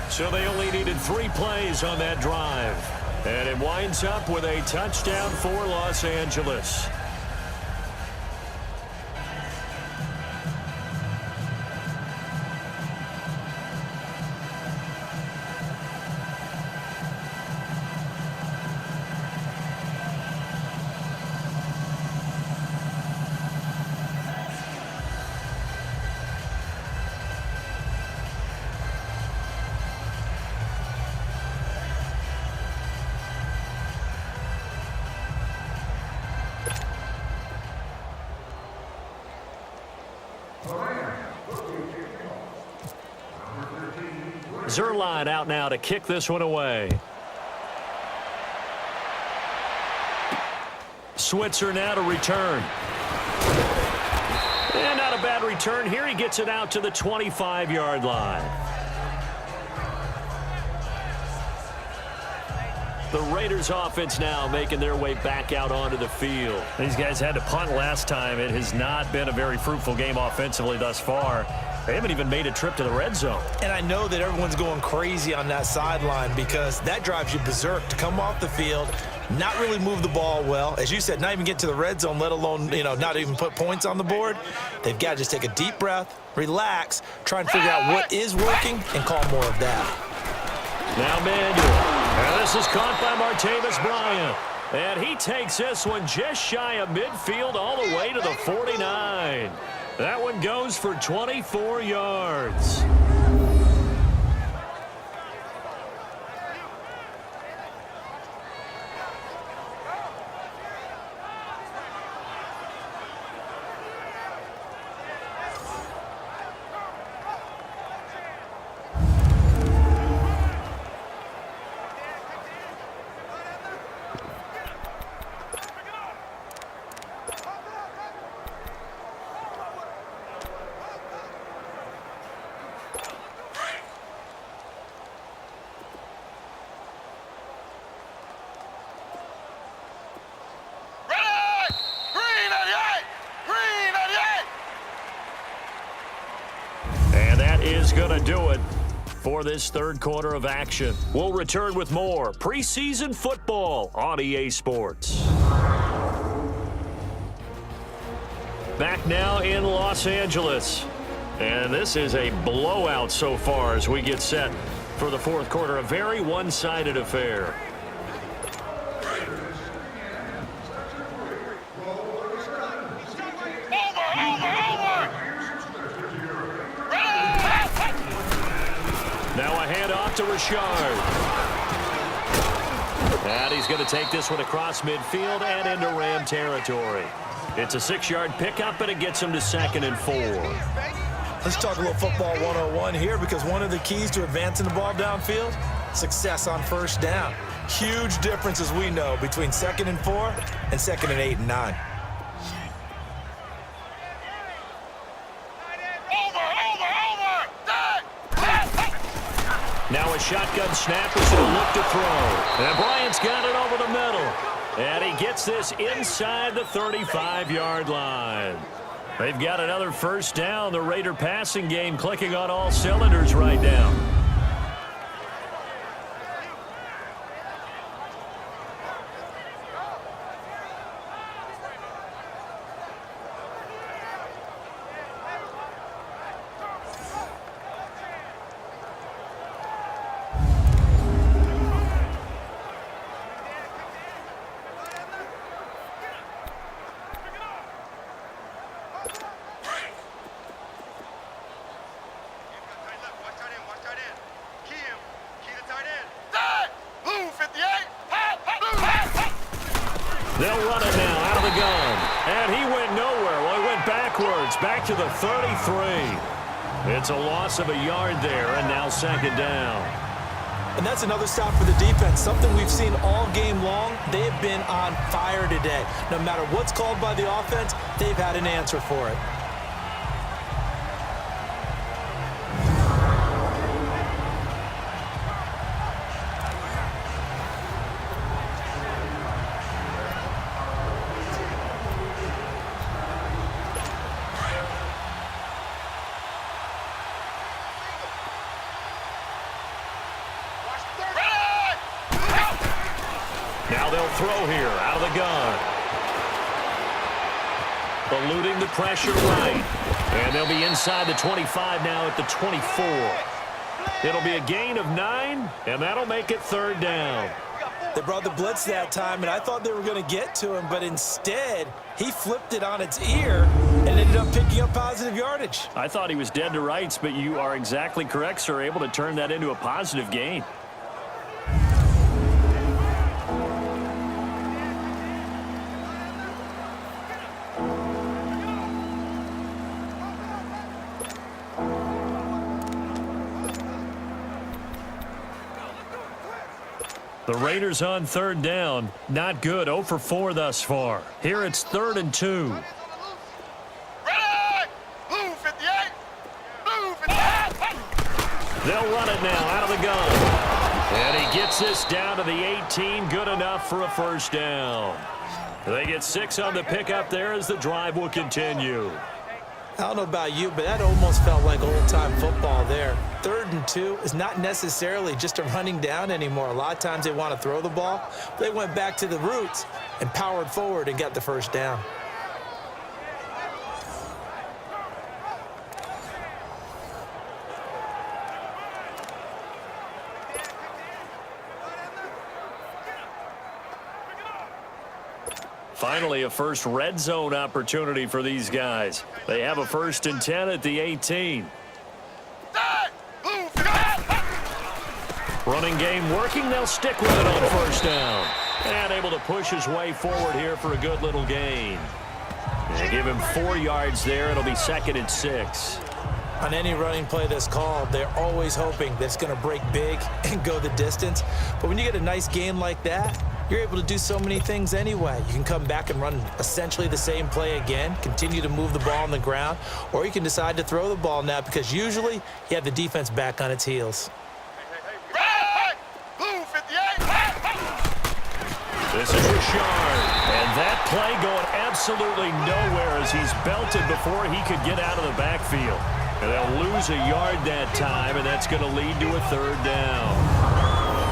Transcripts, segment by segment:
So they only needed 3 plays on that drive. And it winds up with a touchdown for Los Angeles. Zerline out now to kick this one away. Switzer now to return. And not a bad return here. He gets it out to the 25-yard line. The Raiders offense now making their way back out onto the field. These guys had to punt last time. It has not been a very fruitful game offensively thus far. They haven't even made a trip to the red zone. And I know that everyone's going crazy on that sideline because that drives you berserk to come off the field, not really move the ball well. As you said, not even get to the red zone, let alone, not even put points on the board. They've got to just take a deep breath, relax, try and figure out what is working, and call more of that. Now Manuel. And this is caught by Martavis Bryant. And he takes this one just shy of midfield all the way to the 49. That one goes for 24 yards. Is going to do it for this third quarter of action. We'll return with more preseason football on EA Sports. Back now in Los Angeles. And this is a blowout so far as we get set for the fourth quarter. A very one-sided affair. Now a handoff to Richard. And he's going to take this one across midfield and into Ram territory. It's a 6-yard pickup, and it gets him to 2nd and 4. Let's talk a little football 101 here, because one of the keys to advancing the ball downfield, success on first down. Huge difference, as we know, between 2nd and 4 and 2nd and 8 and 9. Now a shotgun snap is going to look to throw. And Bryant's got it over the middle. And he gets this inside the 35-yard line. They've got another first down. The Raider passing game clicking on all cylinders right now. They'll run it now out of the gun. And he went nowhere. Well, he went backwards, back to the 33. It's a loss of a yard there, and now 2nd down. And that's another stop for the defense, something we've seen all game long. They have been on fire today. No matter what's called by the offense, they've had an answer for it. Now they'll throw here out of the gun. Eluding the pressure right. And they'll be inside the 25 now at the 24. It'll be a gain of 9, and that'll make it 3rd down. They brought the blitz that time, and I thought they were going to get to him, but instead he flipped it on its ear and ended up picking up positive yardage. I thought he was dead to rights, but you are exactly correct, sir, able to turn that into a positive gain. The Raiders on 3rd down. Not good. 0 for 4 thus far. Here it's 3rd and 2. Ready! Blue 58! Blue 58! They'll run it now out of the gun. And he gets this down to the 18. Good enough for a 1st down. They get 6 on the pickup there as the drive will continue. I don't know about you, but that almost felt like old-time football there. 3rd and 2 is not necessarily just a running down anymore. A lot of times they want to throw the ball. They went back to the roots and powered forward and got the 1st down. Finally, a first red zone opportunity for these guys. They have a 1st and 10 at the 18. Running game working. They'll stick with it on 1st down. And able to push his way forward here for a good little gain. They give him 4 yards there. It'll be 2nd and 6. On any running play that's called, they're always hoping that it's going to break big and go the distance. But when you get a nice game like that, you're able to do so many things anyway. You can come back and run essentially the same play again, continue to move the ball on the ground, or you can decide to throw the ball now because usually you have the defense back on its heels. This is Richard. And that play going absolutely nowhere as he's belted before he could get out of the backfield. And they'll lose a yard that time, and that's going to lead to a 3rd down.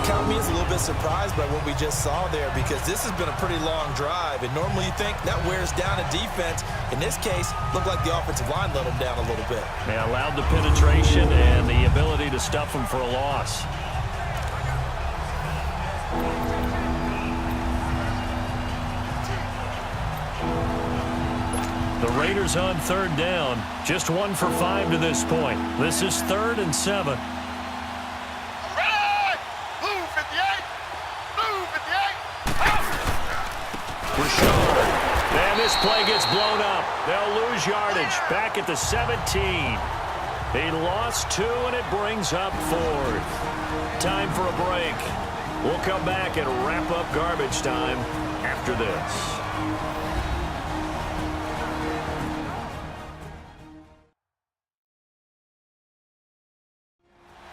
Count me as a little bit surprised by what we just saw there because this has been a pretty long drive, and normally you think that wears down a defense. In this case, looked like the offensive line let them down a little bit. They allowed the penetration and the ability to stuff them for a loss. The Raiders on 3rd down. Just 1 for 5 to this point. This is 3rd and 7. And this play gets blown up. They'll lose yardage back at the 17. He lost 2, and it brings up 4th. Time for a break. We'll come back and wrap up garbage time after this.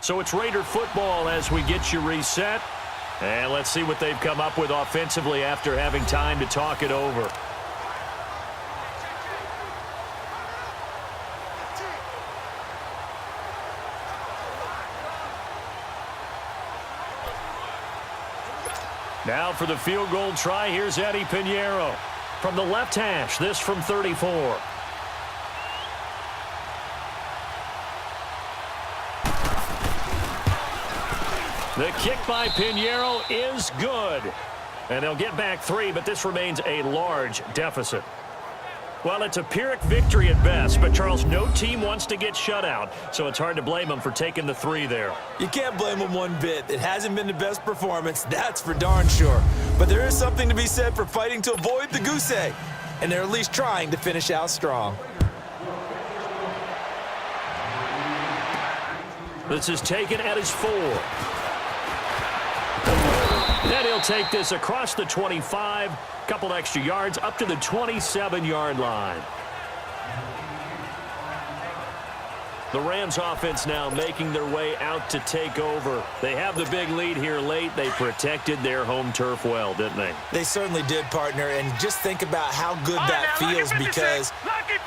So it's Raider football as we get you reset. And let's see what they've come up with offensively after having time to talk it over. Now for the field goal try, here's Eddie Pinheiro. From the left hash, this from 34. The kick by Pinheiro is good. And they'll get back 3, but this remains a large deficit. Well, it's a Pyrrhic victory at best, but, Charles, no team wants to get shut out, so it's hard to blame them for taking the 3 there. You can't blame them one bit. It hasn't been the best performance, that's for darn sure. But there is something to be said for fighting to avoid the goose egg, and they're at least trying to finish out strong. This is taken at his 4. Then he'll take this across the 25, couple extra yards up to the 27-yard line. The Rams offense now making their way out to take over. They have the big lead here late. They protected their home turf well, didn't they? They certainly did, partner, and just think about how good that feels because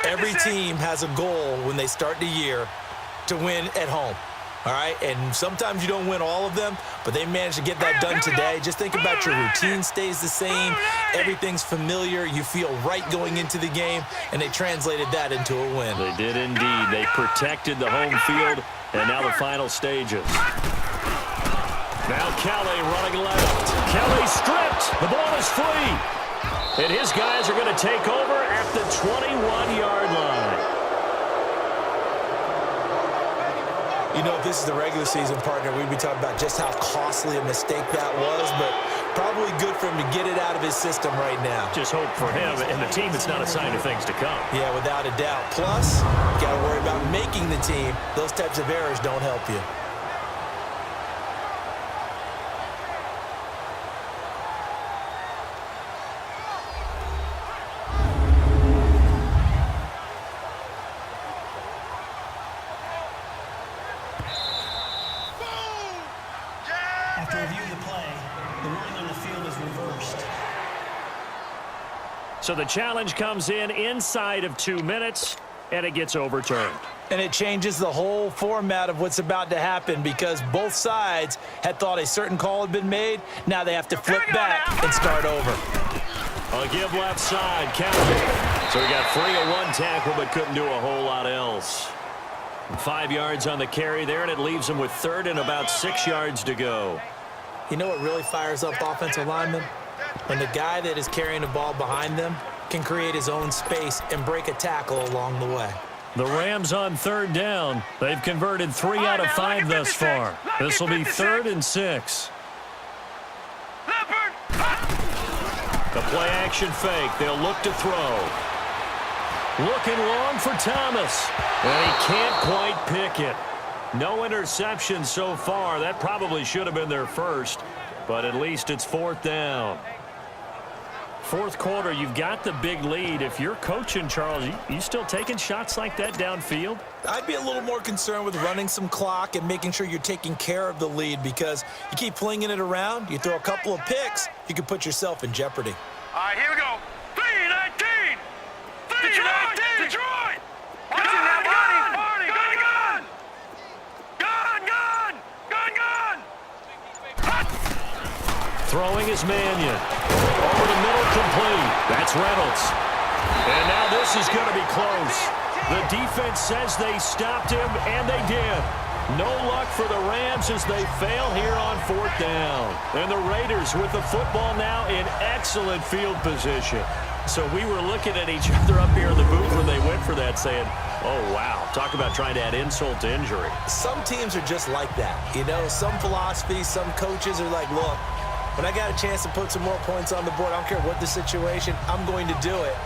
every team has a goal when they start the year to win at home. All right, and sometimes you don't win all of them, but they managed to get that done today. Just think about your routine stays the same. Everything's familiar. You feel right going into the game, and they translated that into a win. They did indeed. They protected the home field, and now the final stages. Now Kelly running left. Kelly stripped. The ball is free. And his guys are going to take over at the 21-yard line. You know, if this is the regular season, partner, we'd be talking about just how costly a mistake that was, but probably good for him to get it out of his system right now. Just hope for him and the team it's not a sign of things to come. Yeah, without a doubt. Plus, you got to worry about making the team. Those types of errors don't help you. After reviewing the play, the ruling on the field is reversed. So the challenge comes in inside of 2 minutes, and it gets overturned. And it changes the whole format of what's about to happen because both sides had thought a certain call had been made. Now they have to flip back and start over. A give left side, Kelly. So he got free of one tackle but couldn't do a whole lot else. 5 yards on the carry there, and it leaves him with third and about 6 yards to go. You know what really fires up offensive linemen? When the guy that is carrying the ball behind them can create his own space and break a tackle along the way. The Rams on third down. They've converted 3 out of 5 thus far. This will be 3rd and 6. The play action fake. They'll look to throw. Looking long for Thomas. And he can't quite pick it. No interception so far. That probably should have been their first, but at least it's 4th down. Fourth quarter, you've got the big lead. If you're coaching, Charles, you still taking shots like that downfield? I'd be a little more concerned with running some clock and making sure you're taking care of the lead because you keep flinging it around, you throw a couple of picks, you could put yourself in jeopardy. All right, here we go. 3-19. 3-19. Detroit. Gun, gun, gun, gun, gun, gun, gun, gun. Throwing is Mannion. Over the middle, complete. That's Reynolds. And now this is going to be close. The defense says they stopped him, and they did. No luck for the Rams as they fail here on 4th down. And the Raiders with the football now in excellent field position. So we were looking at each other up here in the booth when they went for that saying, oh, wow, talk about trying to add insult to injury. Some teams are just like that. You know, some philosophies, some coaches are like, look, when I got a chance to put some more points on the board, I don't care what the situation, I'm going to do it.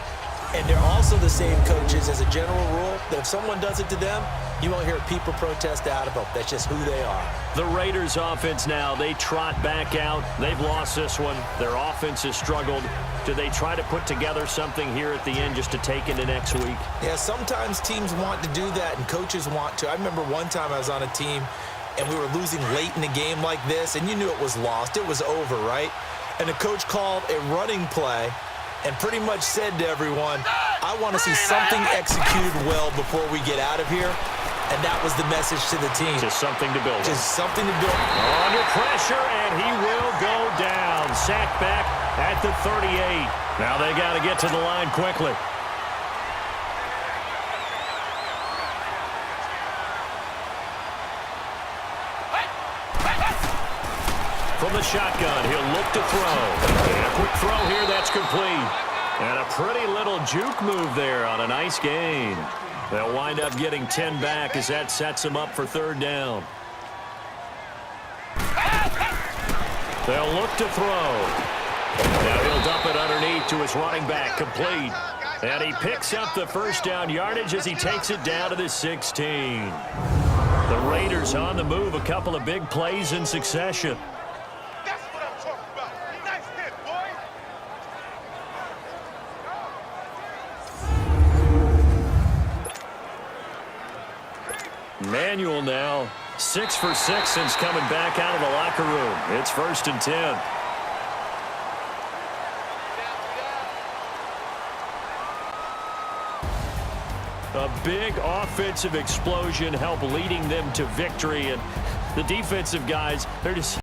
And they're also the same coaches as a general rule that if someone does it to them, you won't hear people protest out of them. That's just who they are. The Raiders offense now, they trot back out. They've lost this one. Their offense has struggled. Do they try to put together something here at the end just to take into next week? Yeah, sometimes teams want to do that and coaches want to. I remember one time I was on a team and we were losing late in the game like this, and you knew it was lost. It was over, right? And the coach called a running play and pretty much said to everyone, I want to see something executed well before we get out of here. And that was the message to the team. Just something to build. Just something to build. Under pressure, and he will go down. Sacked back at the 38. Now they got to get to the line quickly. From the shotgun, he'll look to throw. And a quick throw here, that's complete. And a pretty little juke move there on a nice gain. They'll wind up getting 10 back as that sets them up for 3rd down. They'll look to throw. Now he'll dump it underneath to his running back, complete. And he picks up the 1st down yardage as he takes it down to the 16. The Raiders on the move, a couple of big plays in succession. That's what I'm talking about. Nice hit, boy. Manuel now 6 for 6 since coming back out of the locker room. It's 1st and 10. A big offensive explosion helped leading them to victory. And the defensive guys, they're just